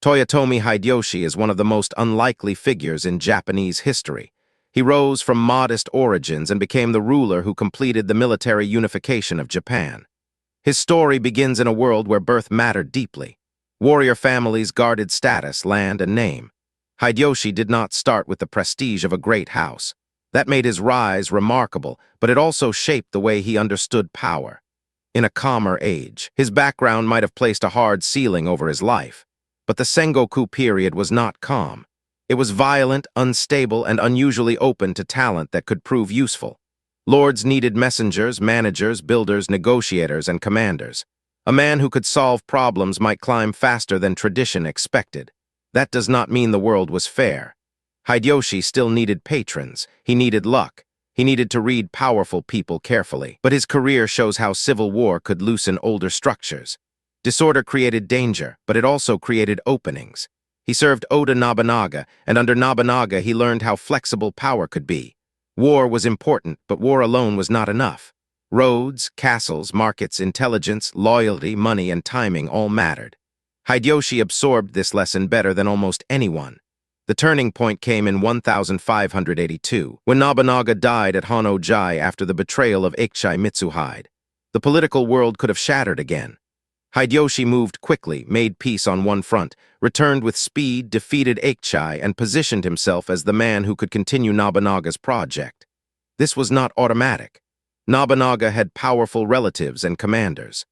Toyotomi Hideyoshi is one of the most unlikely figures in Japanese history. He rose from modest origins and became the ruler who completed the military unification of Japan. His story begins in a world where birth mattered deeply. Warrior families guarded status, land, and name. Hideyoshi did not start with the prestige of a great house. That made his rise remarkable, but it also shaped the way he understood power. In a calmer age, his background might have placed a hard ceiling over his life. But the Sengoku period was not calm. It was violent, unstable, and unusually open to talent that could prove useful. Lords needed messengers, managers, builders, negotiators, and commanders. A man who could solve problems might climb faster than tradition expected. That does not mean the world was fair. Hideyoshi still needed patrons. He needed luck. He needed to read powerful people carefully. But his career shows how civil war could loosen older structures. Disorder created danger, but it also created openings. He served Oda Nobunaga, and under Nobunaga he learned how flexible power could be. War was important, but war alone was not enough. Roads, castles, markets, intelligence, loyalty, money, and timing all mattered. Hideyoshi absorbed this lesson better than almost anyone. The turning point came in 1582, when Nobunaga died at Honno-ji after the betrayal of Akechi Mitsuhide. The political world could have shattered again. Hideyoshi moved quickly, made peace on one front, returned with speed, defeated Akechi, and positioned himself as the man who could continue Nobunaga's project. This was not automatic. Nobunaga had powerful relatives and commanders.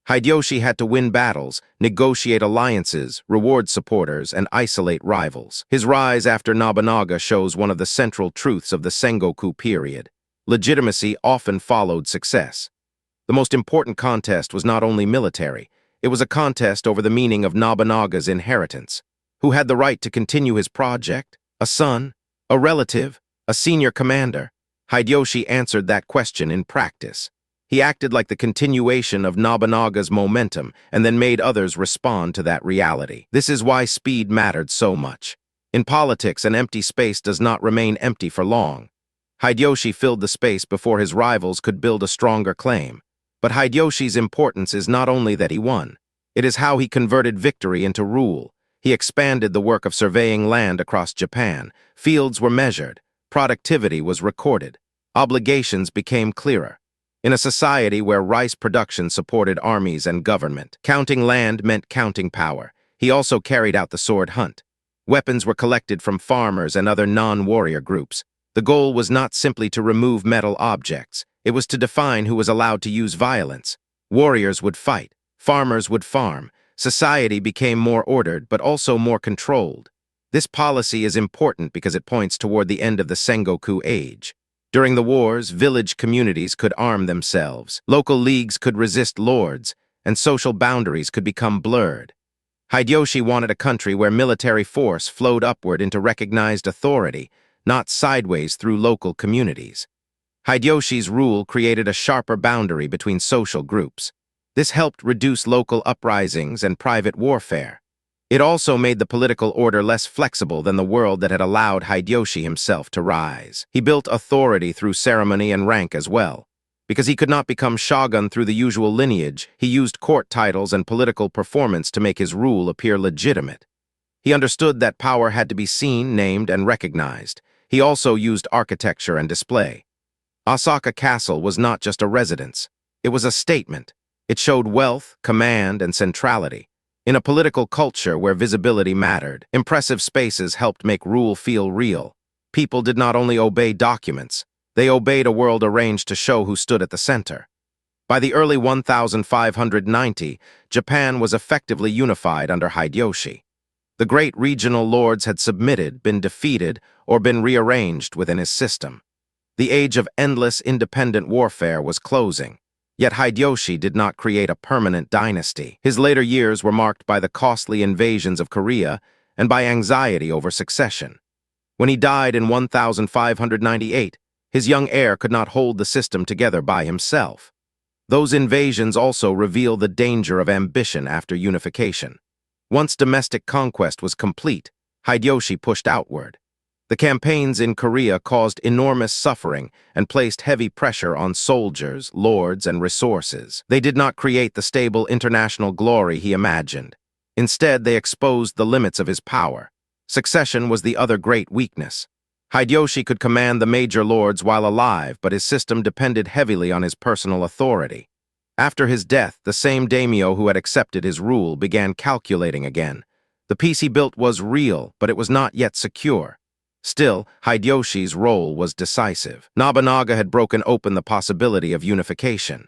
Hideyoshi had to win battles, negotiate alliances, reward supporters, and isolate rivals. His rise after Nobunaga shows one of the central truths of the Sengoku period. Legitimacy often followed success. The most important contest was not only military, it was a contest over the meaning of Nobunaga's inheritance. Who had the right to continue his project? A son? A relative? A senior commander? Hideyoshi answered that question in practice. He acted like the continuation of Nobunaga's momentum and then made others respond to that reality. This is why speed mattered so much. In politics, an empty space does not remain empty for long. Hideyoshi filled the space before his rivals could build a stronger claim. But Hideyoshi's importance is not only that he won. It is how he converted victory into rule. He expanded the work of surveying land across Japan. Fields were measured. Productivity was recorded. Obligations became clearer. In a society where rice production supported armies and government, counting land meant counting power. He also carried out the sword hunt. Weapons were collected from farmers and other non-warrior groups. The goal was not simply to remove metal objects. It was to define who was allowed to use violence. Warriors would fight. Farmers would farm. Society became more ordered, but also more controlled. This policy is important because it points toward the end of the Sengoku age. During the wars, village communities could arm themselves. Local leagues could resist lords, and social boundaries could become blurred. Hideyoshi wanted a country where military force flowed upward into recognized authority, not sideways through local communities. Hideyoshi's rule created a sharper boundary between social groups. This helped reduce local uprisings and private warfare. It also made the political order less flexible than the world that had allowed Hideyoshi himself to rise. He built authority through ceremony and rank as well. Because he could not become shogun through the usual lineage, he used court titles and political performance to make his rule appear legitimate. He understood that power had to be seen, named, and recognized. He also used architecture and display. Osaka Castle was not just a residence. It was a statement. It showed wealth, command, and centrality. In a political culture where visibility mattered, impressive spaces helped make rule feel real. People did not only obey documents, they obeyed a world arranged to show who stood at the center. By the early 1590, Japan was effectively unified under Hideyoshi. The great regional lords had submitted, been defeated, or been rearranged within his system. The age of endless independent warfare was closing. Yet Hideyoshi did not create a permanent dynasty. His later years were marked by the costly invasions of Korea and by anxiety over succession. When he died in 1598, his young heir could not hold the system together by himself. Those invasions also reveal the danger of ambition after unification. Once domestic conquest was complete, Hideyoshi pushed outward. The campaigns in Korea caused enormous suffering and placed heavy pressure on soldiers, lords, and resources. They did not create the stable international glory he imagined. Instead, they exposed the limits of his power. Succession was the other great weakness. Hideyoshi could command the major lords while alive, but his system depended heavily on his personal authority. After his death, the same daimyo who had accepted his rule began calculating again. The peace he built was real, but it was not yet secure. Still, Hideyoshi's role was decisive. Nobunaga had broken open the possibility of unification.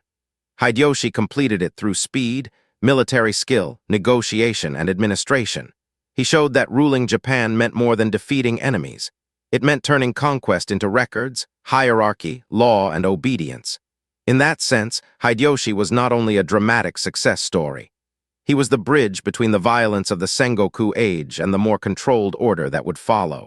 Hideyoshi completed it through speed, military skill, negotiation, and administration. He showed that ruling Japan meant more than defeating enemies. It meant turning conquest into records, hierarchy, law, and obedience. In that sense, Hideyoshi was not only a dramatic success story. He was the bridge between the violence of the Sengoku age and the more controlled order that would follow.